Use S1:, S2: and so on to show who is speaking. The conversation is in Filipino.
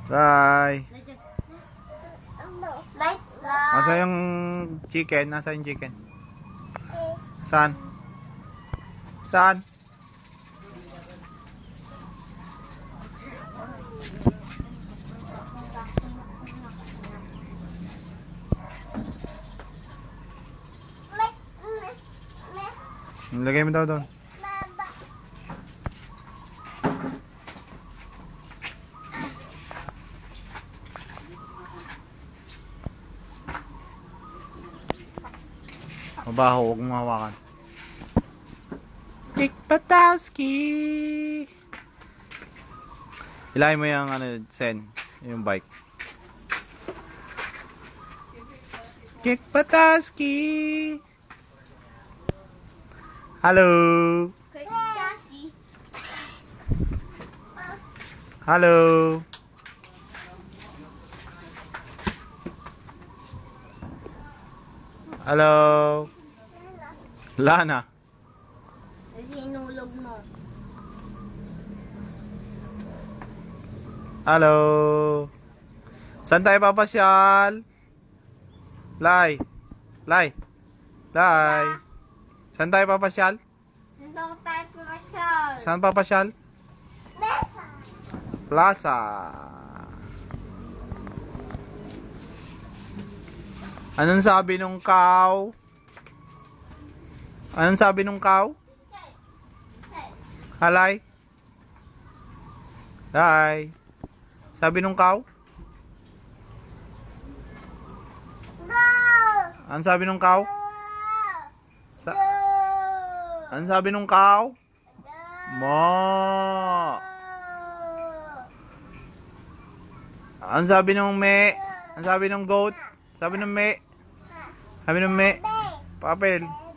S1: Bye.
S2: Light.
S1: Nasa yung chicken? Nasa yung chicken? Saan? Saan? Lagay mo daw doon. Mabaho, huwag mong hawakan. Kick Patowski! Ilahin mo yung Sen, yung bike. Kick Patowski! Hello! Hello! Hello! Lana.
S2: Sinulog mo.
S1: Hello. Saan tayo papasyal? Lai. Lai. Lai. Saan tayo papasyal?
S2: Saan tayo pumasyal?
S1: Saan papasyal? Plaza. Anong sabi nung cow? Anong sabi nung cow? Halay? Hi. Sabi nung cow? Anong sabi nung cow? Anong sabi nung cow? Mo. Anong sabi nung me? Anong sabi nung goat? Sabi nung me? Sabi nung me? Papel.